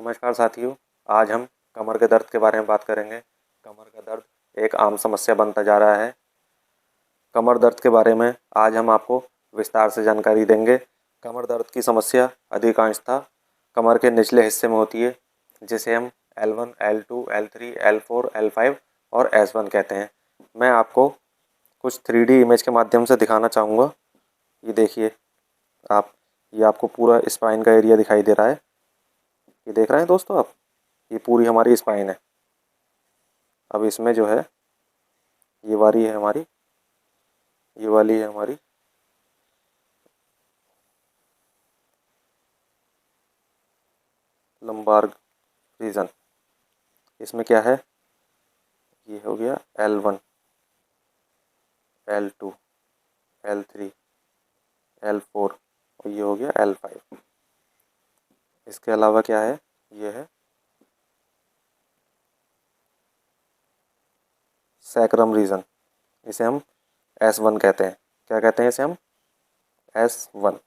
नमस्कार साथियों, आज हम कमर के दर्द के बारे में बात करेंगे। कमर का दर्द एक आम समस्या बनता जा रहा है। कमर दर्द के बारे में आज हम आपको विस्तार से जानकारी देंगे। कमर दर्द की समस्या अधिकांशतः कमर के निचले हिस्से में होती है, जिसे हम L1, L2, L3, L4, L5 और S1 कहते हैं। मैं आपको कुछ 3D इमेज के माध्यम से दिखाना चाहूँगा। ये देखिए आप, ये आपको पूरा स्पाइन का एरिया दिखाई दे रहा है। ये देख रहे हैं दोस्तों आप, ये पूरी हमारी स्पाइन है। अब इसमें जो है ये वाली है हमारी, ये वाली है हमारी लंबार रीजन। इसमें क्या है, ये हो गया L1, L2, L3, L4 और ये हो गया L5। इसके अलावा क्या है, ये है सैक्रम रीजन। इसे हम S1 कहते हैं। क्या कहते हैं इसे हम? S1।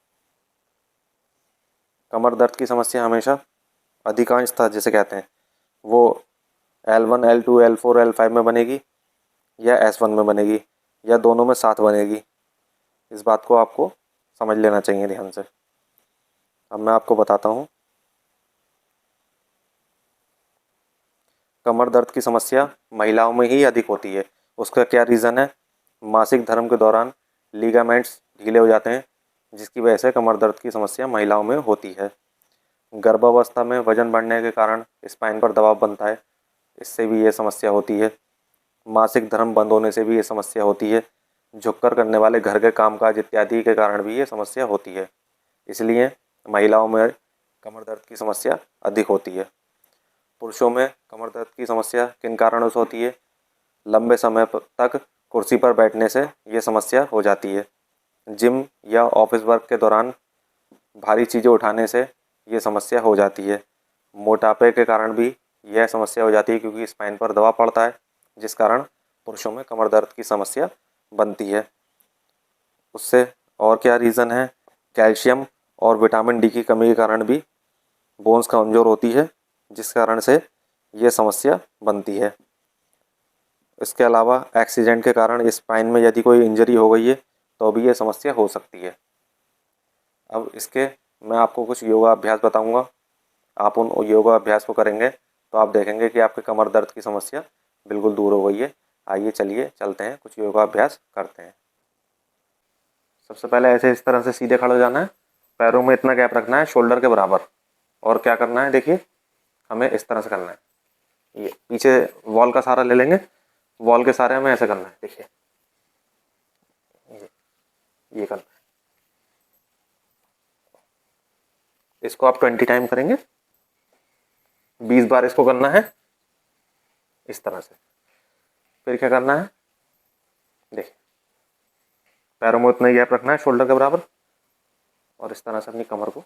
कमर दर्द की समस्या हमेशा अधिकांशतः जिसे कहते हैं वो L1, L2, L4, L5 में बनेगी या S1 में बनेगी या दोनों में साथ बनेगी। इस बात को आपको समझ लेना चाहिए ध्यान से। अब मैं आपको बताता हूँ। कमर दर्द की समस्या महिलाओं में ही अधिक होती है। उसका क्या रीज़न है? मासिक धर्म के दौरान लीगामेंट्स ढीले हो जाते हैं, जिसकी वजह से कमर दर्द की समस्या महिलाओं में होती है। गर्भावस्था में वजन बढ़ने के कारण स्पाइन पर दबाव बनता है, इससे भी ये समस्या होती है। मासिक धर्म बंद होने से भी ये समस्या होती है। झुककर करने वाले घर के कामकाज इत्यादि के कारण भी ये समस्या होती है। इसलिए महिलाओं में कमर दर्द की समस्या अधिक होती है। पुरुषों में कमर दर्द की समस्या किन कारणों से होती है? लंबे समय तक कुर्सी पर बैठने से ये समस्या हो जाती है। जिम या ऑफिस वर्क के दौरान भारी चीज़ें उठाने से ये समस्या हो जाती है। मोटापे के कारण भी यह समस्या हो जाती है, क्योंकि स्पाइन पर दबाव पड़ता है, जिस कारण पुरुषों में कमर दर्द की समस्या बनती है। उससे और क्या रीज़न है? कैल्शियम और विटामिन डी की कमी के कारण भी बोन्स कमज़ोर होती है, जिस कारण से ये समस्या बनती है। इसके अलावा एक्सीडेंट के कारण स्पाइन में यदि कोई इंजरी हो गई है तो भी ये समस्या हो सकती है। अब इसके मैं आपको कुछ योगा अभ्यास बताऊंगा। आप उन योगा अभ्यास को करेंगे तो आप देखेंगे कि आपके कमर दर्द की समस्या बिल्कुल दूर हो गई है। आइए चलिए चलते हैं, कुछ योगा अभ्यास करते हैं। सबसे पहले ऐसे इस तरह से सीधे खड़े हो जाना है। पैरों में इतना गैप रखना है शोल्डर के बराबर। और क्या करना है, देखिए हमें इस तरह से करना है। ये पीछे वॉल का सहारा ले लेंगे, वॉल के सहारे हमें ऐसे करना है। देखिए ये करना है। इसको आप 20 टाइम करेंगे। 20 बार इसको करना है इस तरह से। फिर क्या करना है, देखिए पैरों में उतना ही गैप रखना है शोल्डर के बराबर और इस तरह से अपनी कमर को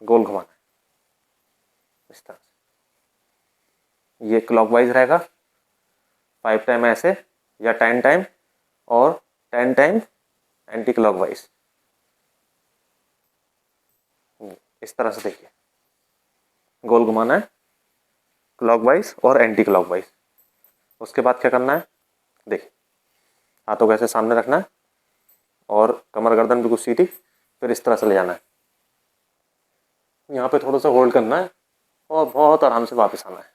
गोल घुमाना है इस तरह से। ये क्लॉकवाइज रहेगा। 5 टाइम ऐसे या 10 टाइम और 10 टाइम एंटी क्लॉकवाइज। इस तरह से देखिए गोल घुमाना है, क्लॉकवाइज और एंटी क्लॉकवाइज। उसके बाद क्या करना है, देखिए हाथों को ऐसे सामने रखना है और कमर गर्दन बिल्कुल सीधी। फिर इस तरह से ले जाना है, यहाँ पे थोड़ा सा होल्ड करना है और बहुत आराम से वापस आना है।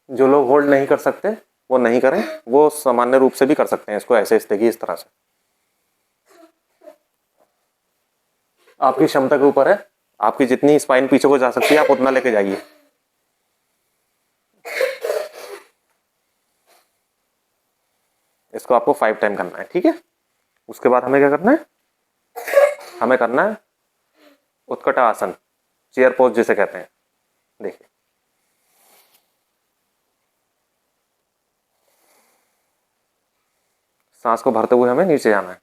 जो लोग होल्ड नहीं कर सकते वो नहीं करें, वो सामान्य रूप से भी कर सकते हैं इसको ऐसे इस देखिए इस तरह से। आपकी क्षमता के ऊपर है, आपकी जितनी स्पाइन पीछे को जा सकती है आप उतना लेके जाइए। इसको आपको 5 टाइम करना है, ठीक है। उसके बाद हमें क्या करना है, हमें करना है उत्कट आसन, चेयर पोज जिसे कहते हैं। देखिए सांस को भरते हुए हमें नीचे जाना है।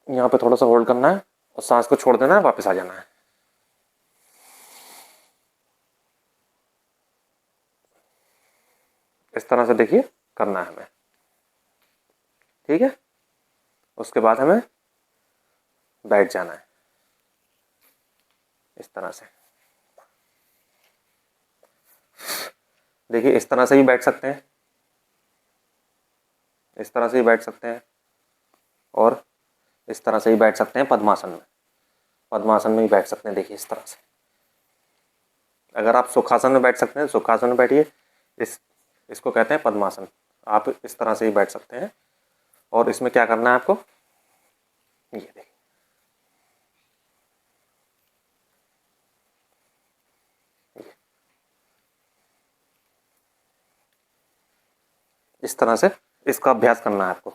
यहाँ पे थोड़ा सा होल्ड करना है और सांस को छोड़ देना है, वापस आ जाना है। इस तरह से देखिए करना है हमें, ठीक है। उसके बाद हमें बैठ जाना है इस तरह से। देखिए इस तरह से भी बैठ सकते हैं, इस तरह से भी बैठ सकते हैं, और इस तरह से भी बैठ सकते हैं पद्मासन में। पद्मासन में भी बैठ सकते हैं, देखिए इस तरह से। अगर आप सुखासन में बैठ सकते हैं, सुखासन में बैठिए। इसको कहते हैं पद्मासन। आप इस तरह से ही बैठ सकते हैं। और इसमें क्या करना है आपको, ये देखिए इस तरह से इसका अभ्यास करना है आपको।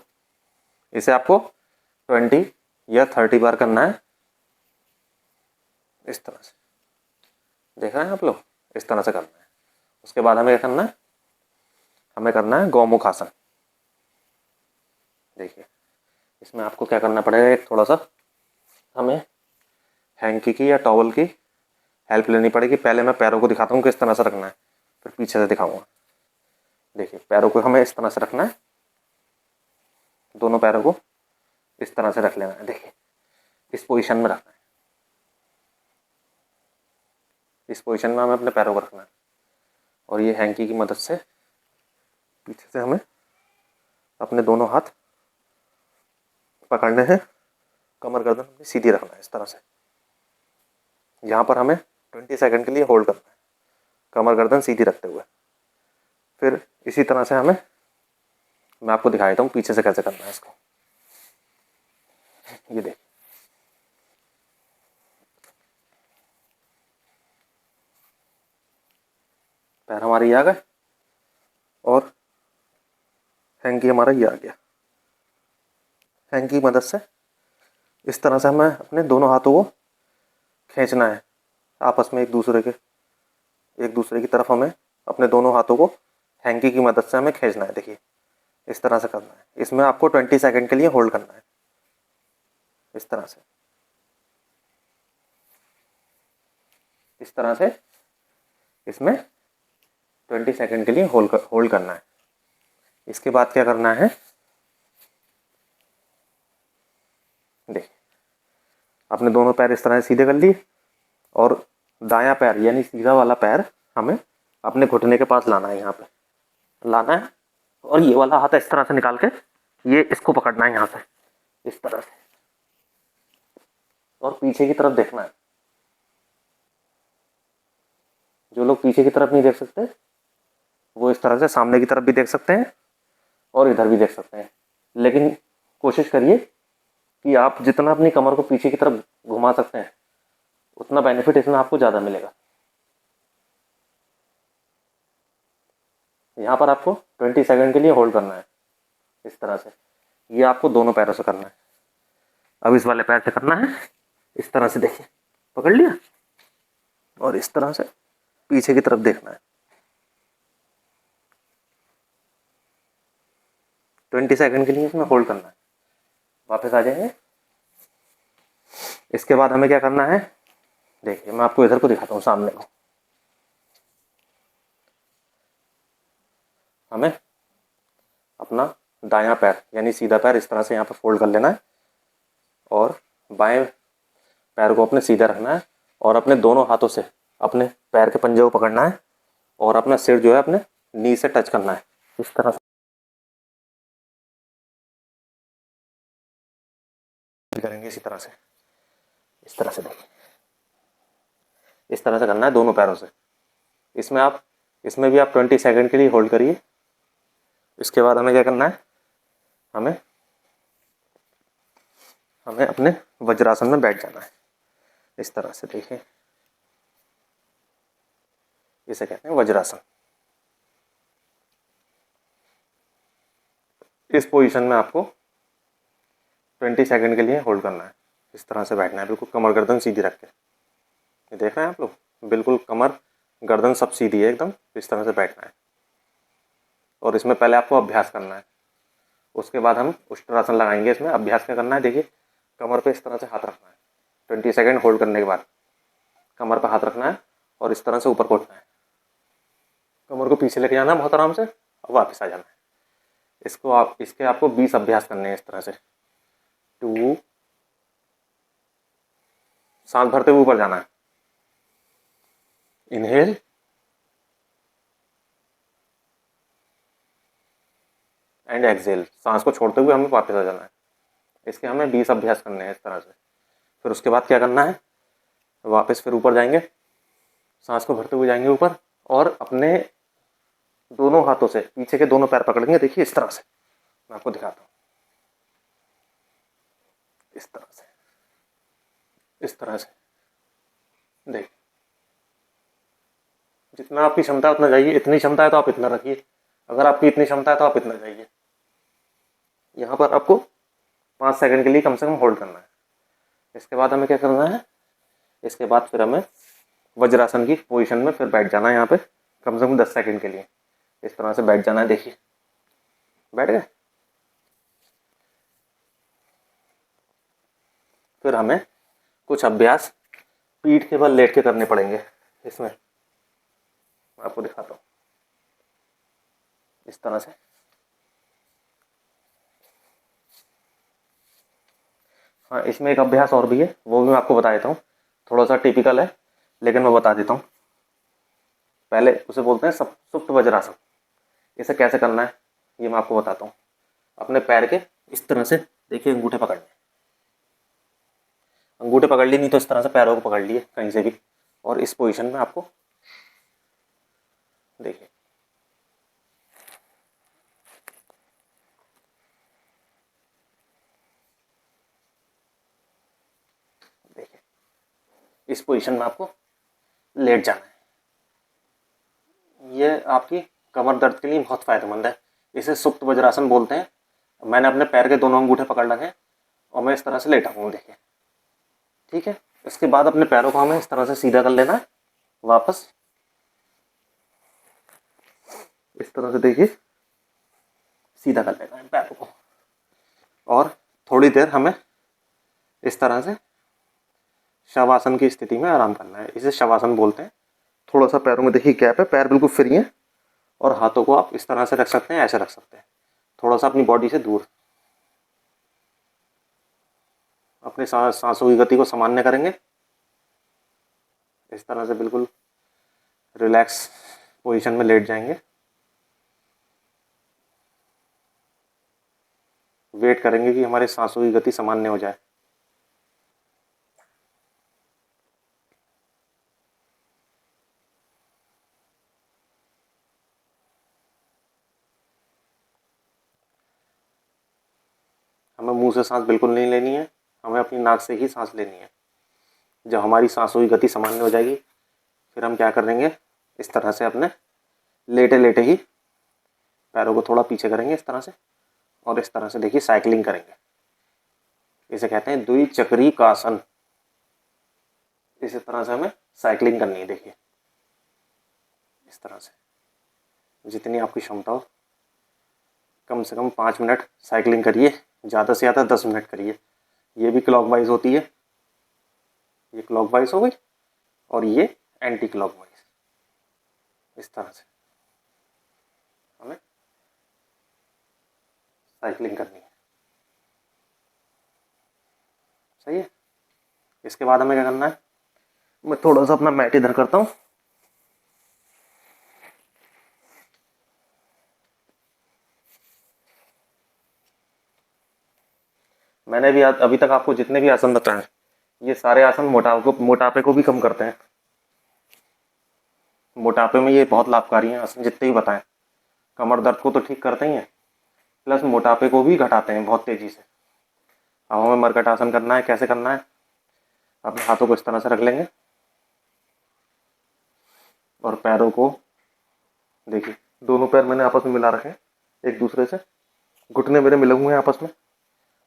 इसे आपको 20 या 30 बार करना है इस तरह से। देख रहे हैं आप लोग, इस तरह से करना है। उसके बाद हमें क्या करना है, हमें करना है गौमुख आसन। देखिए इसमें आपको क्या करना पड़ेगा, एक थोड़ा सा हमें हैंकी की या टॉवल की हेल्प लेनी पड़ेगी। पहले मैं पैरों को दिखाता हूँ किस तरह से रखना है, फिर पीछे से दिखाऊंगा। देखिए पैरों को हमें इस तरह से रखना है, दोनों पैरों को इस तरह से रख लेना है। देखिए इस पोजीशन में रखना है, इस पोजीशन में हमें अपने पैरों को रखना है। और ये हैंकी की मदद से पीछे से हमें अपने दोनों हाथ पकड़ने हैं, कमर गर्दन अपनी सीधी रखना है इस तरह से। यहाँ पर हमें 20 सेकंड के लिए होल्ड करना है, कमर गर्दन सीधी रखते हुए। फिर इसी तरह से हमें, मैं आपको दिखा देता हूँ पीछे से कैसे करना है इसको। ये देखिए पैर हमारे ये आ गए और हैंकी हमारा ये आ गया। हैंकी की मदद से इस तरह से हमें अपने दोनों हाथों को खींचना है आपस में, एक दूसरे की तरफ हमें अपने दोनों हाथों को हैंकी की मदद से हमें खींचना है। देखिए इस तरह से करना है। इसमें आपको 20 सेकंड के लिए होल्ड करना है इस तरह से। इस तरह से इसमें 20 सेकंड के लिए होल्ड करना है। इसके बाद क्या करना है, देखिए अपने दोनों पैर इस तरह से सीधे कर लिए, और दायां पैर यानी सीधा वाला पैर हमें अपने घुटने के पास लाना है, यहाँ पे लाना है। और ये वाला हाथ इस तरह से निकाल के ये इसको पकड़ना है यहाँ से इस तरह से, और पीछे की तरफ देखना है। जो लोग पीछे की तरफ नहीं देख सकते वो इस तरह से सामने की तरफ भी देख सकते हैं और इधर भी देख सकते हैं। लेकिन कोशिश करिए कि आप जितना अपनी कमर को पीछे की तरफ घुमा सकते हैं उतना बेनिफिट इसमें आपको ज़्यादा मिलेगा। यहाँ पर आपको 20 सेकंड के लिए होल्ड करना है इस तरह से। ये आपको दोनों पैरों से करना है। अब इस वाले पैर से करना है इस तरह से, देखिए पकड़ लिया और इस तरह से पीछे की तरफ देखना है। 20 सेकंड के लिए इसमें होल्ड करना है। वापस आ जाएंगे। इसके बाद हमें क्या करना है, देखिए मैं आपको इधर को दिखाता हूँ, सामने को। हमें अपना दायां पैर यानी सीधा पैर इस तरह से यहाँ पर फोल्ड कर लेना है, और बाएं पैर को अपने सीधा रखना है, और अपने दोनों हाथों से अपने पैर के पंजे को पकड़ना है, और अपना सिर जो है अपने नी से टच करना है इस तरह से करेंगे। इसी तरह से इस तरह से देखिए, इस तरह से करना है दोनों पैरों से। इसमें भी आप 20 सेकंड के लिए होल्ड करिए। इसके बाद हमें क्या करना है, हमें अपने वज्रासन में बैठ जाना है इस तरह से। देखिए इसे कहते हैं वज्रासन। इस पोजीशन में आपको 20 सेकंड के लिए होल्ड करना है। इस तरह से बैठना है, बिल्कुल कमर गर्दन सीधी रख के। ये देख रहे हैं आप लोग, बिल्कुल कमर गर्दन सब सीधी है एकदम, इस तरह से बैठना है। और इसमें पहले आपको अभ्यास करना है, उसके बाद हम उष्ट्रासन लगाएंगे। इसमें अभ्यास क्या करना है, देखिए कमर पे इस तरह से हाथ रखना है। 20 सेकंड होल्ड करने के बाद कमर पर हाथ रखना है और इस तरह से ऊपर को उठना है। कमर को पीछे लेके जाना है बहुत आराम से, और वापस आ जाना है। इसके आपको 20 अभ्यास करने हैं इस तरह से। 2, सांस भरते हुए ऊपर जाना है, इनहेल, एंड एक्सहेल, सांस को छोड़ते हुए हमें वापस आ जाना है। इसके हमें 20 अभ्यास करने हैं इस तरह से। फिर उसके बाद क्या करना है, वापस फिर ऊपर जाएंगे, सांस को भरते हुए जाएंगे ऊपर, और अपने दोनों हाथों से पीछे के दोनों पैर पकड़ेंगे। देखिए इस तरह से, मैं आपको दिखाता हूँ, इस तरह से, इस तरह से। देखिए जितना आपकी क्षमता है उतना जाइए, इतनी क्षमता है तो आप इतना रखिए, अगर आपकी इतनी क्षमता है तो आप इतना जाइए। यहाँ पर आपको 5 सेकंड के लिए कम से कम होल्ड करना है। इसके बाद हमें क्या करना है, इसके बाद फिर हमें वज्रासन की पोजीशन में फिर बैठ जाना है, यहाँ पे कम से कम 10 सेकंड के लिए इस तरह से बैठ जाना है। देखिए बैठ गए। फिर हमें कुछ अभ्यास पीठ के बल लेट के करने पड़ेंगे। इसमें मैं आपको दिखाता हूँ, इस तरह से। हाँ, इसमें एक अभ्यास और भी है, वो भी मैं आपको बता देता हूँ, थोड़ा सा टिपिकल है लेकिन मैं बता देता हूँ। पहले उसे बोलते हैं सुप्त वज्रासन। इसे कैसे करना है ये मैं आपको बताता हूँ। अपने पैर के इस तरह से देखिए, अंगूठे पकड़ने, अंगूठे पकड़ ली, नहीं तो इस तरह से पैरों को पकड़ लिए कहीं से भी, और इस पोजीशन में आपको देखिए देखिए इस पोजीशन में आपको लेट जाना है। ये आपकी कमर दर्द के लिए बहुत फायदेमंद है। इसे सुप्त वज्रासन बोलते हैं। मैंने अपने पैर के दोनों अंगूठे पकड़ रखे हैं और मैं इस तरह से लेटा हूँ, देखिए ठीक है। इसके बाद अपने पैरों को हमें इस तरह से सीधा कर लेना है, वापस इस तरह से देखिए सीधा कर लेना है पैरों को, और थोड़ी देर हमें इस तरह से शवासन की स्थिति में आराम करना है। इसे शवासन बोलते हैं। थोड़ा सा पैरों में देखिए गैप है, पैर बिल्कुल फ्री है, और हाथों को आप इस तरह से रख सकते हैं, ऐसे रख सकते हैं, थोड़ा सा अपनी बॉडी से दूर। अपने सांसों की गति को सामान्य करेंगे, इस तरह से बिल्कुल रिलैक्स पोजीशन में लेट जाएंगे। वेट करेंगे कि हमारे सांसों की गति सामान्य हो जाए। हमें मुंह से सांस बिल्कुल नहीं लेनी है, हमें अपनी नाक से ही सांस लेनी है। जब हमारी सांसों की गति सामान्य हो जाएगी, फिर हम क्या करेंगे, इस तरह से अपने लेटे लेटे ही पैरों को थोड़ा पीछे करेंगे इस तरह से, और इस तरह से देखिए साइकिलिंग करेंगे। इसे कहते हैं द्विचक्रिकासन। इस तरह से हमें साइकिलिंग करनी है। देखिए इस तरह से जितनी आपकी क्षमता हो, कम से कम 5 मिनट साइकिलिंग करिए, ज़्यादा से ज़्यादा 10 मिनट करिए। ये भी क्लॉकवाइज होती है, ये क्लॉकवाइज हो गई और ये एंटी क्लॉकवाइज। इस तरह से हमें साइकिलिंग करनी है, सही है। इसके बाद हमें क्या करना है, मैं थोड़ा सा अपना मैट इधर करता हूँ। मैंने भी अभी तक आपको जितने भी आसन बताए, ये सारे आसन मोटापे को भी कम करते हैं। मोटापे में ये बहुत लाभकारी हैं आसन, जितने भी बताएं। कमर दर्द को तो ठीक करते ही हैं, प्लस मोटापे को भी घटाते हैं बहुत तेजी से। अब हमें मरकट आसन करना है। कैसे करना है, अपने हाथों को इस तरह से रख लेंगे और पैरों को देखिए, दोनों पैर मैंने आपस में मिला रखे हैं एक दूसरे से, घुटने मेरे मिले हुए हैं आपस में,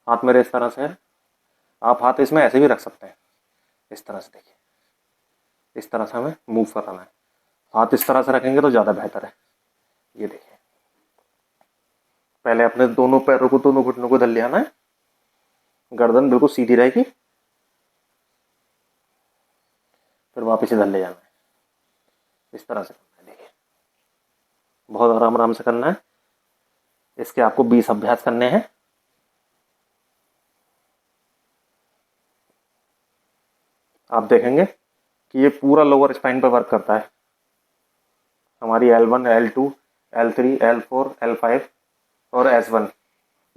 हाथ मेरे इस तरह से है। आप हाथ इसमें ऐसे भी रख सकते हैं, इस तरह से देखिए, इस तरह से हमें मूव कराना है। हाथ इस तरह से रखेंगे तो ज़्यादा बेहतर है। ये देखिए, पहले अपने दोनों पैरों को, दोनों घुटनों को धर लिया है, गर्दन बिल्कुल सीधी रहेगी, फिर वापस इधर ले जाना है, इस तरह से करना है। देखिए बहुत आराम आराम से करना है। इसके आपको 20 अभ्यास करने हैं। आप देखेंगे कि ये पूरा लोअर स्पाइन पर वर्क करता है। हमारी L1, L2, L3, L4, L5 और S1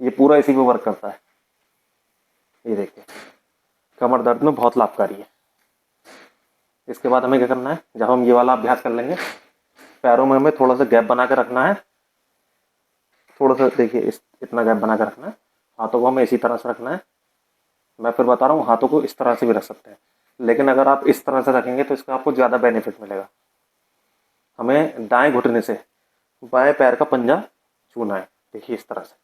ये पूरा इसी पे वर्क करता है। ये देखिए कमर दर्द में बहुत लाभकारी है। इसके बाद हमें क्या करना है, जब हम ये वाला अभ्यास कर लेंगे, पैरों में हमें थोड़ा सा गैप बना कर रखना है। थोड़ा सा देखिए इतना गैप बना कर रखना है। हाथों को हमें इसी तरह से रखना है। मैं फिर बता रहा हूँ, हाथों को इस तरह से भी रख सकते हैं, लेकिन अगर आप इस तरह से रखेंगे तो इसका आपको ज़्यादा बेनिफिट मिलेगा। हमें दाएं घुटने से बाएं पैर का पंजा छूना है। देखिए इस तरह से,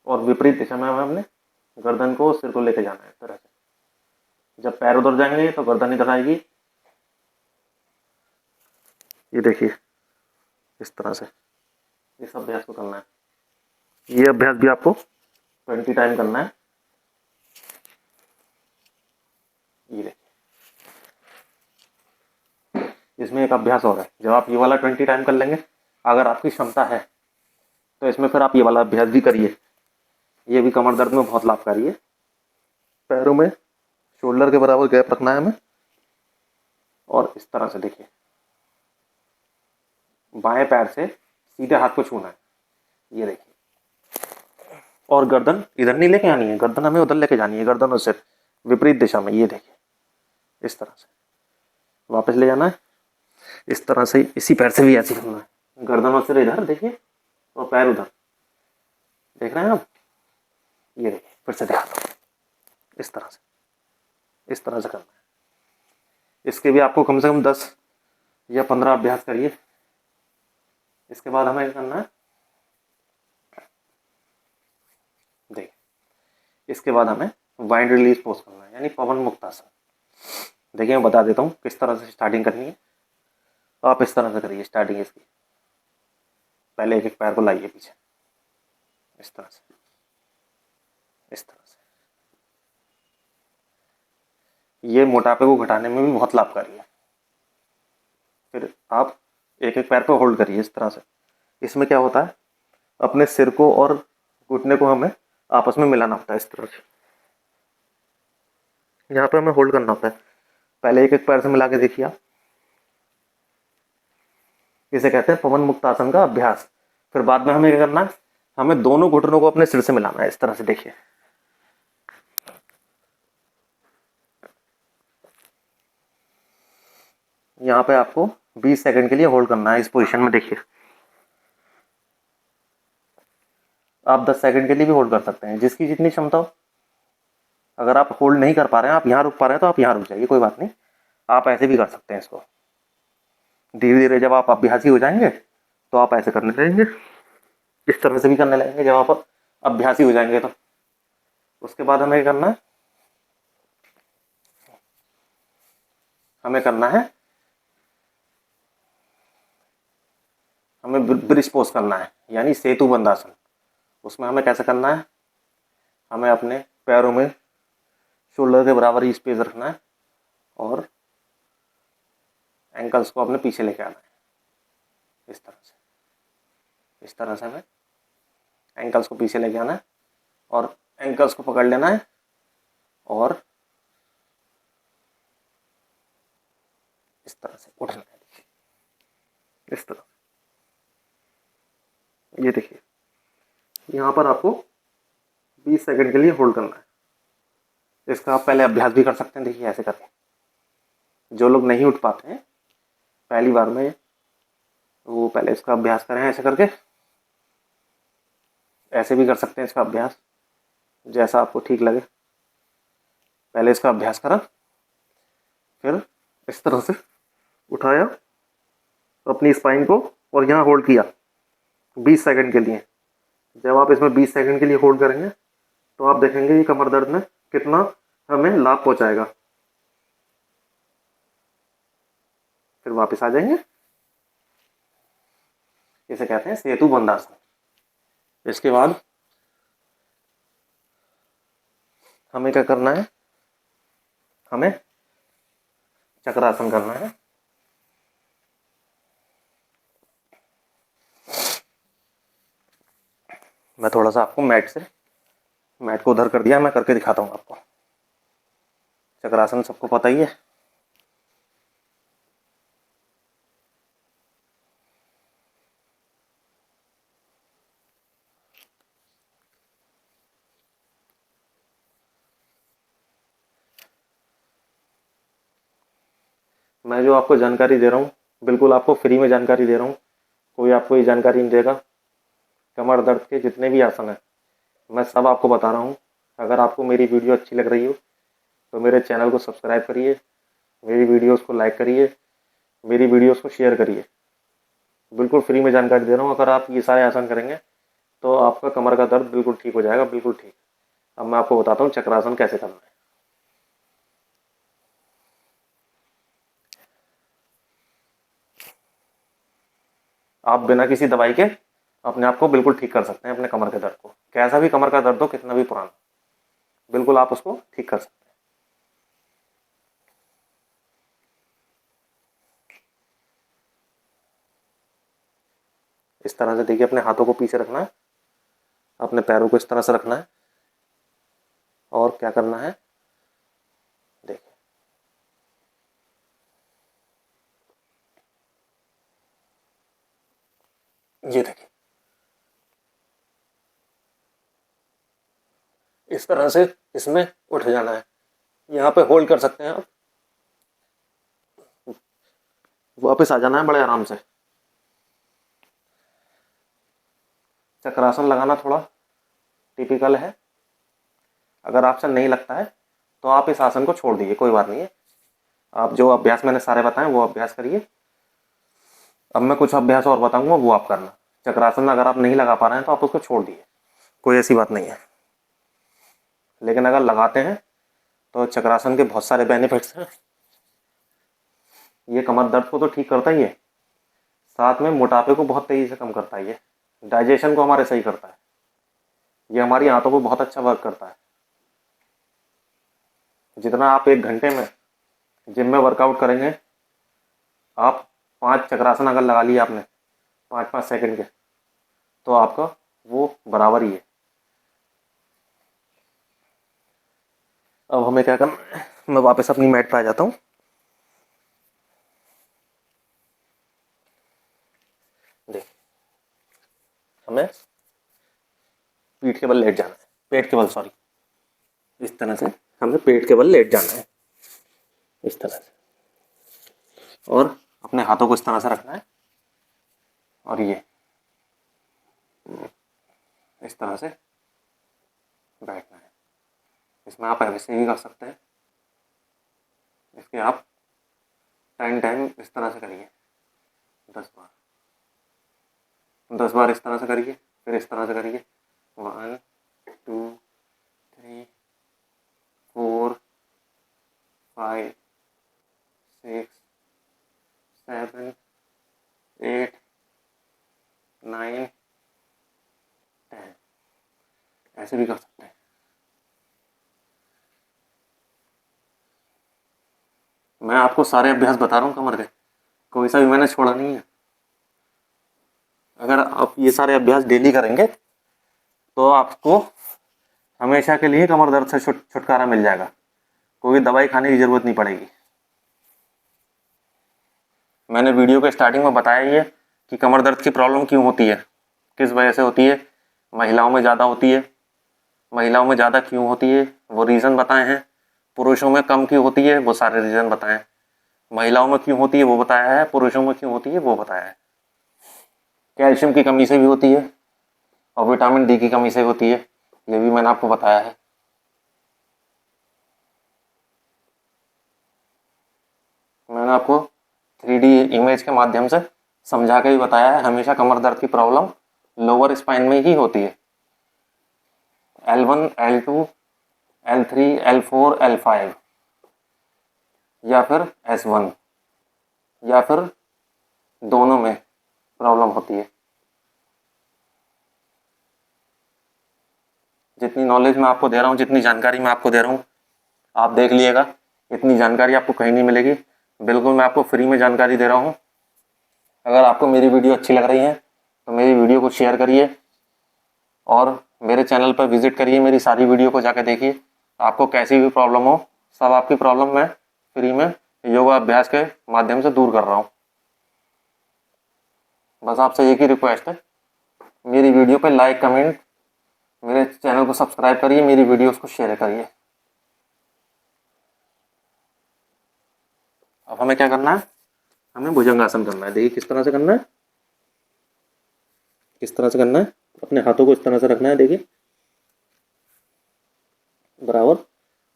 और विपरीत दिशा में हमें अपने गर्दन को, सिर को लेके जाना है इस तरह से। जब पैर उधर जाएंगे तो गर्दन इधर आएगी। ये देखिए इस तरह से इस अभ्यास को करना है। ये अभ्यास भी आपको 20 टाइम करना है। ये देखिए इसमें एक अभ्यास और है। जब आप ये वाला 20 टाइम कर लेंगे, अगर आपकी क्षमता है तो इसमें फिर आप ये वाला अभ्यास भी करिए। ये भी कमर दर्द में बहुत लाभकारी है। पैरों में शोल्डर के बराबर गैप रखना है हमें, और इस तरह से देखिए बाएं पैर से सीधे हाथ को छूना है। ये देखिए, और गर्दन इधर नहीं लेके आनी है, गर्दन हमें उधर लेके जानी है, गर्दन और सिर विपरीत दिशा में। ये देखिए इस तरह से वापस ले जाना है। इस तरह से इसी पैर से भी ऐसे करना है, गर्दन और सिर इधर देखिए और पैर उधर। देख रहे हैं आप? ये देखिए फिर से ध्यान इस तरह से, इस तरह से करना है। इसके भी आपको कम से कम 10 या 15 अभ्यास करिए। इसके बाद हमें क्या करना है, देखिए इसके बाद हमें वाइंड रिलीज पोज करना है, यानी पवन मुक्त आसन। देखिए मैं बता देता हूँ किस तरह से स्टार्टिंग करनी है। आप इस तरह से करिए स्टार्टिंग इसकी। पहले एक एक पैर को लाइए पीछे इस तरह से, इस तरह से। ये मोटापे को घटाने में भी बहुत लाभकारी है। फिर आप एक एक पैर को होल्ड करिए इस तरह से। इसमें क्या होता है, अपने सिर को और घुटने को हमें आपस में मिलाना होता है इस तरह से। यहाँ पे हमें होल्ड करना होता है। पहले एक एक पैर से मिला के देखिए आप। इसे कहते हैं पवन मुक्त आसन का अभ्यास। फिर बाद में हमें क्या करना है, हमें दोनों घुटनों को अपने सिर से मिलाना है इस तरह से। देखिए यहाँ पे आपको 20 सेकंड के लिए होल्ड करना है इस पोजीशन में। देखिए आप 10 सेकंड के लिए भी होल्ड कर सकते हैं, जिसकी जितनी क्षमता हो। अगर आप होल्ड नहीं कर पा रहे हैं, आप यहाँ रुक पा रहे हैं, तो आप यहाँ रुक जाइए, कोई बात नहीं। आप ऐसे भी कर सकते हैं इसको। धीरे धीरे जब आप अभ्यासी हो जाएंगे तो आप ऐसे करने लगेंगे, इस तरह से भी करने लगेंगे जब आप अभ्यासी हो जाएंगे तो। उसके बाद हमें करना है, हमें करना है, हमें ब्रिज पोज करना है, यानी सेतु बंदासन। उसमें हमें कैसे करना है, हमें अपने पैरों में शोल्डर के बराबर ही स्पेस रखना है, और एंकल्स को अपने पीछे लेके आना है इस तरह से। इस तरह से हमें एंकल्स को पीछे लेके आना है, और एंकल्स को पकड़ लेना है, और इस तरह से उठना है। इस तरह ये देखिए, यहाँ पर आपको 20 सेकंड के लिए होल्ड करना है। इसका आप पहले अभ्यास भी कर सकते हैं। देखिए ऐसे करके, जो लोग नहीं उठ पाते हैं पहली बार में, वो पहले इसका अभ्यास करें ऐसे करके। ऐसे भी कर सकते हैं इसका अभ्यास, जैसा आपको ठीक लगे। पहले इसका अभ्यास करा, फिर इस तरह से उठाया अपनी स्पाइन को, और यहाँ होल्ड किया 20 सेकंड के लिए। जब आप इसमें 20 सेकंड के लिए होल्ड करेंगे तो आप देखेंगे ये कमर दर्द में कितना हमें लाभ पहुंचाएगा। फिर वापस आ जाएंगे। इसे कहते हैं सेतु बंदासन। इसके बाद हमें क्या करना है, हमें चक्रासन करना है। मैं थोड़ा सा आपको मैट से मैट को उधर कर दिया, मैं करके दिखाता हूँ आपको। चक्रासन सबको पता ही है। मैं जो आपको जानकारी दे रहा हूँ बिल्कुल आपको फ्री में जानकारी दे रहा हूँ, कोई आपको ये जानकारी नहीं देगा। कमर दर्द के जितने भी आसन हैं मैं सब आपको बता रहा हूँ। अगर आपको मेरी वीडियो अच्छी लग रही हो तो मेरे चैनल को सब्सक्राइब करिए, मेरी वीडियोस को लाइक करिए, मेरी वीडियोस को शेयर करिए। बिल्कुल फ्री में जानकारी दे रहा हूँ। अगर आप ये सारे आसन करेंगे तो आपका कमर का दर्द बिल्कुल ठीक हो जाएगा, बिल्कुल ठीक। अब मैं आपको बताता हूँ चक्रासन कैसे करना है। आप बिना किसी दवाई के अपने आप को बिल्कुल ठीक कर सकते हैं, अपने कमर के दर्द को। कैसा भी कमर का दर्द हो, कितना भी पुराना, बिल्कुल आप उसको ठीक कर सकते हैं। इस तरह से देखिए, अपने हाथों को पीछे रखना है, अपने पैरों को इस तरह से रखना है और क्या करना है देखिए, ये देखिए इस तरह से इसमें उठ जाना है। यहाँ पे होल्ड कर सकते हैं आप, वापस आ जाना है बड़े आराम से। चक्रासन लगाना थोड़ा टिपिकल है। अगर आपसे नहीं लगता है तो आप इस आसन को छोड़ दीजिए, कोई बात नहीं है। आप जो अभ्यास मैंने सारे बताए वो अभ्यास करिए। अब मैं कुछ अभ्यास और बताऊंगा, वो आप करना। चक्रासन अगर आप नहीं लगा पा रहे हैं तो आप उसको छोड़ दीजिए, कोई ऐसी बात नहीं है। लेकिन अगर लगाते हैं तो चक्रासन के बहुत सारे बेनिफिट्स हैं। ये कमर दर्द को तो ठीक करता ही है, साथ में मोटापे को बहुत तेजी से कम करता है। ये डाइजेशन को हमारे सही करता है। ये हमारी आंतों को बहुत अच्छा वर्क करता है। जितना आप 1 घंटे में जिम में वर्कआउट करेंगे, आप 5 चक्रासन अगर लगा लिए आपने 5-5 सेकंड के, तो आपका वो बराबर ही है। अब हमें क्या करना है, मैं वापस अपनी मैट पे आ जाता हूँ। देख, हमें पीठ के बल लेट जाना है, पेट के बल, सॉरी। इस तरह से हमें पेट के बल लेट जाना है, इस तरह से। और अपने हाथों को इस तरह से रखना है और ये इस तरह से बैठना है। इसमें आप ऐसे भी कर सकते हैं, इसके आप टाइम इस तरह से करिए 10 बार, 10 बार इस तरह से करिए, फिर इस तरह से करिए 1 2 3 4 5 6 7 8 9 10। ऐसे भी कर सकते हैं। मैं आपको सारे अभ्यास बता रहा हूँ कमर के, कोई सा भी मैंने छोड़ा नहीं है। अगर आप ये सारे अभ्यास डेली करेंगे तो आपको हमेशा के लिए कमर दर्द से छुटकारा मिल जाएगा। कोई दवाई खाने की जरूरत नहीं पड़ेगी। मैंने वीडियो के स्टार्टिंग में बताया ही है कि कमर दर्द की प्रॉब्लम क्यों होती है, किस वजह से होती है। महिलाओं में ज़्यादा होती है, महिलाओं में ज़्यादा क्यों होती है वो रीज़न बताए हैं। पुरुषों में कम क्यों होती है वो सारे रीज़न बताएं। महिलाओं में क्यों होती है वो बताया है, पुरुषों में क्यों होती है वो बताया है। कैल्शियम की कमी से भी होती है और विटामिन डी की कमी से होती है, ये भी मैंने आपको बताया है। मैंने आपको 3D इमेज के माध्यम से समझा के भी बताया है। हमेशा कमर दर्द की प्रॉब्लम लोअर स्पाइन में ही होती है। L1 L2 L3 L4 L5 या फिर S1 या फिर दोनों में प्रॉब्लम होती है। जितनी नॉलेज मैं आपको दे रहा हूँ, जितनी जानकारी मैं आपको दे रहा हूँ, आप देख लीजिएगा, इतनी जानकारी आपको कहीं नहीं मिलेगी। बिल्कुल मैं आपको फ्री में जानकारी दे रहा हूँ। अगर आपको मेरी वीडियो अच्छी लग रही है तो मेरी वीडियो को शेयर करिए और मेरे चैनल पर विजिट करिए, मेरी सारी वीडियो को जाके देखिए। आपको कैसी भी प्रॉब्लम हो, सब आपकी प्रॉब्लम मैं फ्री में योगा अभ्यास के माध्यम से दूर कर रहा हूँ। बस आपसे एक ही रिक्वेस्ट है, मेरी वीडियो पे लाइक कमेंट, मेरे चैनल को सब्सक्राइब करिए, मेरी वीडियोस को शेयर करिए। अब हमें क्या करना है, हमें भुजंगासन करना है। देखिए किस तरह से करना है, किस तरह से करना है। अपने हाथों को इस तरह से रखना है, देखिए बराबर,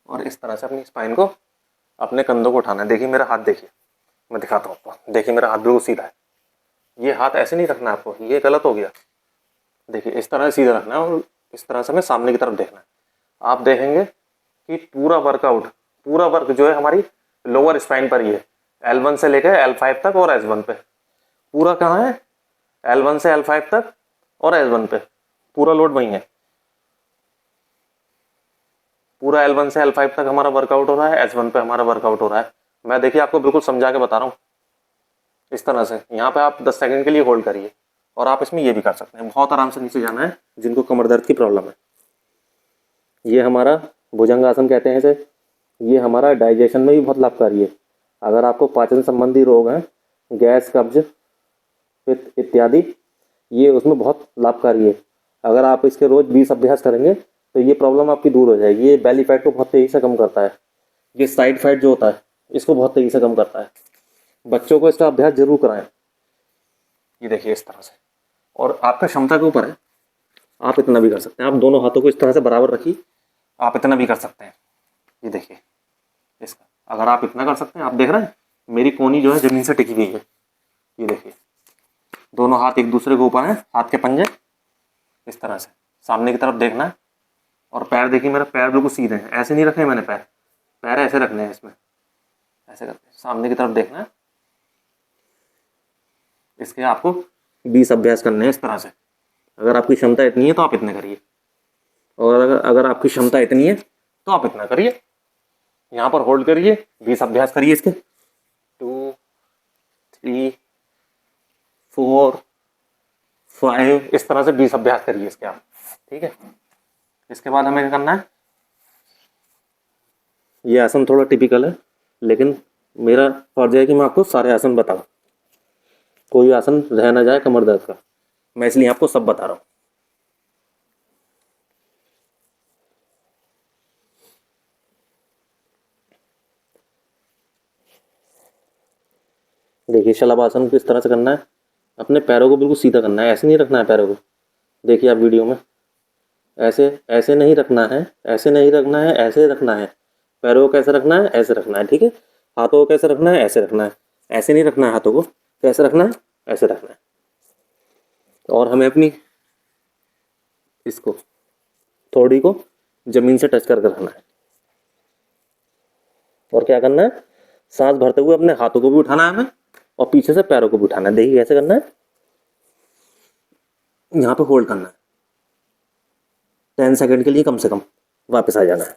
और इस तरह से अपनी स्पाइन को, अपने कंधों को उठाना है। देखिए मेरा हाथ, देखिए मैं दिखाता हूँ आपको। देखिए मेरा हाथ बिल्कुल सीधा है। ये हाथ ऐसे नहीं रखना है आपको, ये गलत हो गया। देखिए इस तरह सीधा रखना है और इस तरह से हमें सामने की तरफ देखना है। आप देखेंगे कि पूरा वर्कआउट, पूरा वर्क जो है हमारी लोअर स्पाइन पर ही है, L1 से लेकर L5 तक और S1 पे। पूरा कहाँ है, L1 से L5 तक और S1 पे पूरा लोड वहीं है। पूरा L1 से L5 तक हमारा वर्कआउट हो रहा है, S1 पे हमारा वर्कआउट हो रहा है। मैं देखिए आपको बिल्कुल समझा के बता रहा हूँ। इस तरह से यहाँ पे आप 10 सेकंड के लिए होल्ड करिए, और आप इसमें ये भी कर सकते हैं। बहुत आराम से नीचे जाना है जिनको कमर दर्द की प्रॉब्लम है। ये हमारा भुजंगासन कहते हैं इसे। ये हमारा डाइजेशन में भी बहुत लाभकारी है। अगर आपको पाचन संबंधी रोग हैं, गैस, कब्ज, पित्त इत्यादि, ये उसमें बहुत लाभकारी है। अगर आप इसके रोज 20 अभ्यास करेंगे तो ये प्रॉब्लम आपकी दूर हो जाएगी। ये बेली फैट को बहुत तेज़ी से कम करता है। ये साइड फैट जो होता है इसको बहुत तेज़ी से कम करता है। बच्चों को इसका अभ्यास जरूर कराएं। ये देखिए इस तरह से, और आपका क्षमता के ऊपर है, आप इतना भी कर सकते हैं। आप दोनों हाथों को इस तरह से बराबर रखिए, आप इतना भी कर सकते हैं। ये देखिए इसका, अगर आप इतना कर सकते हैं, आप देख रहे हैं मेरी कोहनी जो है जमीन से टिकी हुई है। ये देखिए दोनों हाथ एक दूसरे के ऊपर हैं, हाथ के पंजे इस तरह से सामने की तरफ देखना है। और पैर देखिए, मेरा पैर बिल्कुल सीधे हैं, ऐसे नहीं रखे मैंने पैर, पैर ऐसे रखने हैं इसमें, ऐसे करके सामने की तरफ देखना है। इसके आपको 20 अभ्यास करने हैं इस तरह से। अगर आपकी क्षमता इतनी है तो आप इतने करिए, और अगर आपकी क्षमता इतनी है तो आप इतना करिए। यहाँ पर होल्ड करिए, 20 अभ्यास करिए इसके, 2 3 4 5, इस तरह से 20 अभ्यास करिए इसके आप, ठीक है। इसके बाद हमें क्या करना है, ये आसन थोड़ा टिपिकल है, लेकिन मेरा फर्ज है कि मैं आपको सारे आसन बताऊं, कोई आसन रह ना जाए कमर दर्द का। मैं इसलिए आपको सब बता रहा हूँ। देखिए शलभासन को इस तरह से करना है, अपने पैरों को बिल्कुल सीधा करना है, ऐसे नहीं रखना है पैरों को। देखिए आप वीडियो में, ऐसे ऐसे नहीं रखना है, ऐसे नहीं रखना है, ऐसे रखना है। पैरों को कैसे रखना है, ऐसे रखना है, ठीक है। हाथों को कैसे रखना है, ऐसे रखना है, ऐसे नहीं रखना है। हाथों को कैसे रखना है, ऐसे रखना है। और हमें अपनी इसको थोड़ी को जमीन से टच करके रखना है। और क्या करना है, सांस भरते हुए अपने हाथों को भी उठाना है हमें, और पीछे से पैरों को भी उठाना है। देखिए कैसे करना है, यहाँ पे होल्ड करना है 10 सेकंड के लिए कम से कम, वापस आ जाना है।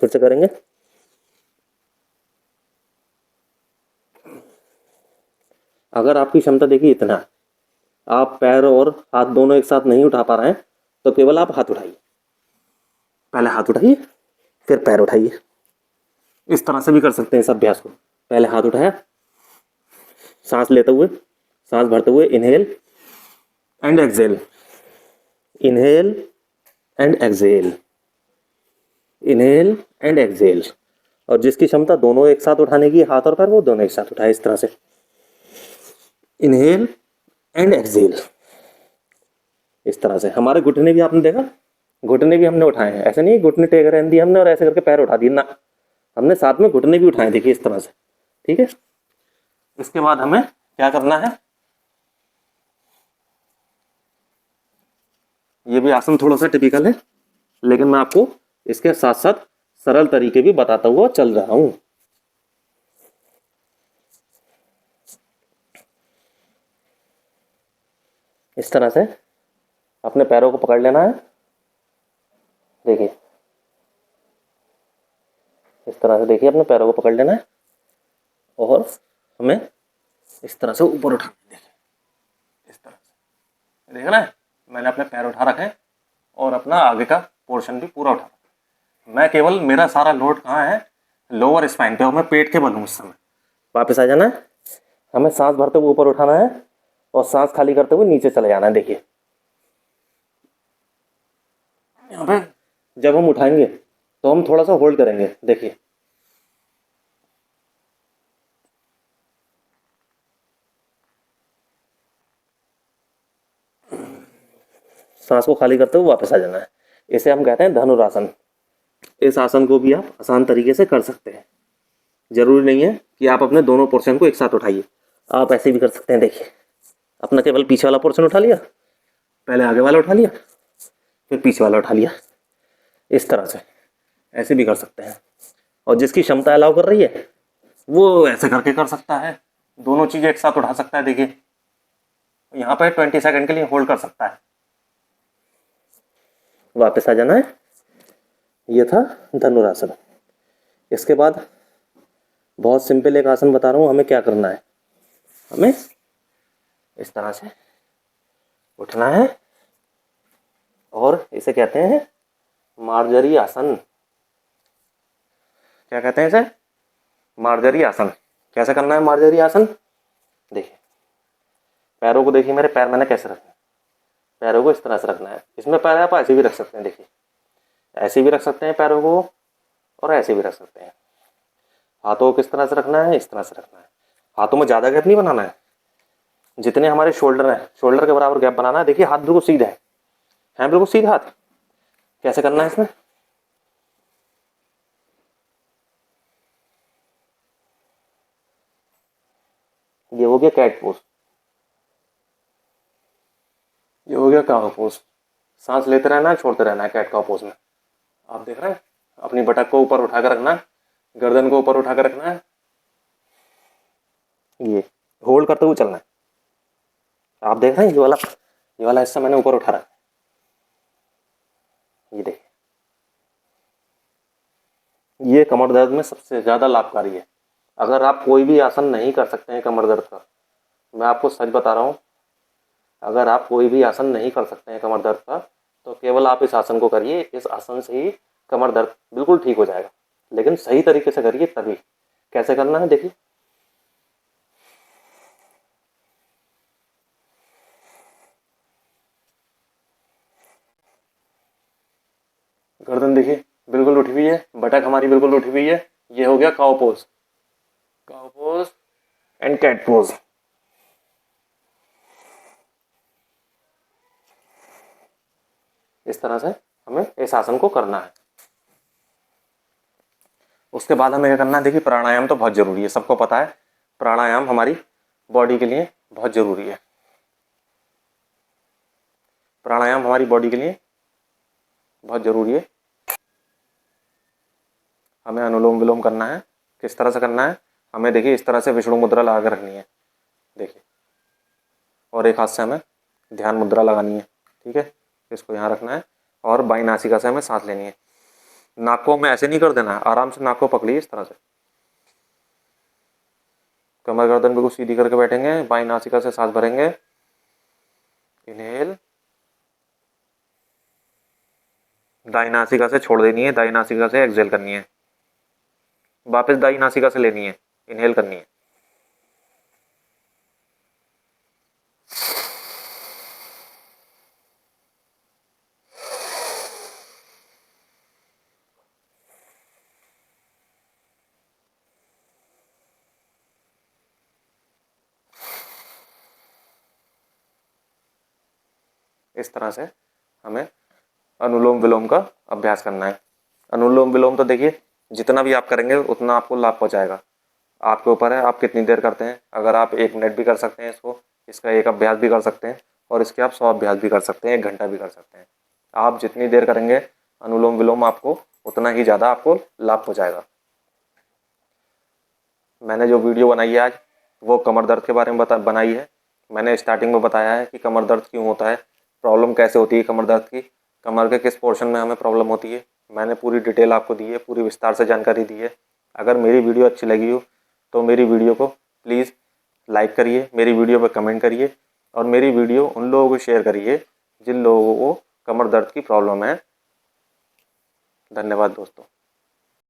फिर से करेंगे। अगर आपकी क्षमता देखिए इतना है, आप पैर और हाथ दोनों एक साथ नहीं उठा पा रहे हैं, तो केवल आप हाथ उठाइए। पहले हाथ उठाइए, फिर पैर उठाइए। इस तरह से भी कर सकते हैं इस अभ्यास को। पहले हाथ उठाया, सांस लेते हुए, सांस भरते हुए, inhale and exhale, inhale and exhale, inhale and exhale. और जिसकी क्षमता दोनों एक साथ उठाने की, हाथ और पैर, वो दोनों एक साथ उठाए इस तरह से, इनहेल एंड एक्सहेल। इस तरह से हमारे घुटने भी आपने देखा, घुटने भी हमने उठाए हैं। ऐसे नहीं घुटने टेक रहने दिए हमने और ऐसे करके पैर उठा दिए ना, हमने साथ में घुटने भी उठाए, देखिए इस तरह से, ठीक है। इसके बाद हमें क्या करना है, ये भी आसन थोड़ा सा टिपिकल है, लेकिन मैं आपको इसके साथ साथ सरल तरीके भी बताता हुआ चल रहा हूं। इस तरह से अपने पैरों को पकड़ लेना है। देखिए इस तरह से, देखिए अपने पैरों को पकड़ लेना है और हमें इस तरह से ऊपर उठाना है। देखिए इस तरह से, देख रहे हैं मैंने अपने पैर उठा रखे हैं आगे का पोर्शन भी पूरा उठा रहा हूँ। मैं केवल, मेरा सारा लोड कहाँ है, लोअर स्पाइन पे, और मैं पेट के बल हूँ इस समय। वापस आ जाना है, हमें सांस भरते हुए ऊपर उठाना है और सांस खाली करते हुए नीचे चले जाना है। देखिए यहाँ पे जब हम उठाएंगे तो हम थोड़ा सा होल्ड करेंगे। देखिए सांस को खाली करते हुए वापस आ जाना है। इसे हम कहते हैं धनुरासन। इस आसन को भी आप आसान तरीके से कर सकते हैं। जरूरी नहीं है कि आप अपने दोनों पोर्शन को एक साथ उठाइए, आप ऐसे भी कर सकते हैं। देखिए अपना केवल पीछे वाला पोर्शन उठा लिया, पहले आगे वाला उठा लिया, फिर पीछे वाला उठा लिया, इस तरह से ऐसे भी कर सकते हैं। और जिसकी क्षमता अलाउ कर रही है वो ऐसे करके कर सकता है, दोनों चीज़ें एक साथ उठा सकता है। देखिए यहाँ पर 20 सेकंड के लिए होल्ड कर सकता है। वापस आ जाना है। ये था धनुरासन। इसके बाद बहुत सिंपल एक आसन बता रहा हूँ, हमें क्या करना है। हमें इस तरह से उठना है और इसे कहते हैं मार्जरी आसन। क्या कहते हैं इसे? मार्जरी आसन। कैसे करना है मार्जरी आसन? देखिए पैरों को देखिए, मेरे पैर मैंने कैसे रखना है, पैरों को इस तरह से रखना है। इसमें पैर आप ऐसे भी रख सकते हैं। देखिए ऐसे भी रख सकते हैं पैरों को और ऐसे भी रख सकते हैं। हाथों को किस तरह से रखना है? इस तरह से रखना है। हाथों में ज़्यादा गैप नहीं बनाना है, जितने हमारे शोल्डर हैं शोल्डर के बराबर गैप बनाना है। देखिए हाथ बिल्कुल सीधा है बिल्कुल सीधा हाथ। कैसे करना है इसमें? ये हो गया कैट पोज, ये हो गया काव पोज। सांस लेते रहना है, छोड़ते रहना है कैट काव पोज में। आप देख रहे हैं, अपनी बटक को ऊपर उठा कर रखना है, गर्दन को ऊपर उठा कर रखना है, ये होल्ड करते हुए चलना है। आप देख रहे हैं ये वाला हिस्सा मैंने ऊपर उठा रखा है। ये देखिए ये कमर दर्द में सबसे ज़्यादा लाभकारी है। अगर आप कोई भी आसन नहीं कर सकते हैं कमर दर्द का, मैं आपको सच बता रहा हूँ, अगर आप कोई भी आसन नहीं कर सकते हैं कमर दर्द का, तो केवल आप इस आसन को करिए। इस आसन से ही कमर दर्द बिल्कुल ठीक हो जाएगा, लेकिन सही तरीके से करिए तभी। कैसे करना है देखिए, गर्दन देखिए बिल्कुल उठी हुई है, बटक हमारी बिल्कुल उठी हुई है। ये हो गया cow pose, cow pose and cat pose. इस तरह से हमें इस आसन को करना है। उसके बाद हमें क्या करना है? देखिए प्राणायाम तो बहुत जरूरी है, सबको पता है प्राणायाम हमारी बॉडी के लिए बहुत जरूरी है। प्राणायाम हमारी बॉडी के लिए बहुत जरूरी है। हमें अनुलोम विलोम करना है। किस तरह से करना है? हमें देखिए इस तरह से विष्णु मुद्रा लगा कर रखनी है, देखिए, और एक हाथ से हमें ध्यान मुद्रा लगानी है। ठीक है, इसको यहाँ रखना है और बाई नासिका से हमें सांस लेनी है। नाक को हमें ऐसे नहीं कर देना है, आराम से नाक को पकड़िए इस तरह से। कमर गर्दन बिल्कुल सीधी करके बैठेंगे, बाई नासिका से सांस भरेंगे, इनहेल, दाई नासिका से छोड़ देनी है, दाई नासिका से एक्सहेल करनी है, वापस दाई नासिका से लेनी है, इनहेल करनी है। इस तरह से हमें अनुलोम विलोम का अभ्यास करना है। अनुलोम विलोम तो देखिए जितना भी आप करेंगे उतना आपको लाभ पहुंचाएगा। आपके ऊपर है आप कितनी देर करते हैं। अगर आप 1 मिनट भी कर सकते हैं इसको, इसका एक अभ्यास भी कर सकते हैं, और इसके आप 100 अभ्यास भी कर सकते हैं, 1 घंटा भी कर सकते हैं। आप जितनी देर करेंगे अनुलोम विलोम, आपको उतना ही ज़्यादा आपको लाभ पहुँचाएगा। मैंने जो वीडियो बनाई है आज वो कमर दर्द के बारे में बनाई है। मैंने स्टार्टिंग में बताया है कि कमर दर्द क्यों होता है, प्रॉब्लम कैसे होती है कमर दर्द की, कमर के किस पोर्शन में हमें प्रॉब्लम होती है। मैंने पूरी डिटेल आपको दी है, पूरी विस्तार से जानकारी दी है। अगर मेरी वीडियो अच्छी लगी हो तो मेरी वीडियो को प्लीज़ लाइक करिए, मेरी वीडियो पर कमेंट करिए, और मेरी वीडियो उन लोगों को शेयर करिए जिन लोगों को कमर दर्द की प्रॉब्लम है, धन्यवाद दोस्तों।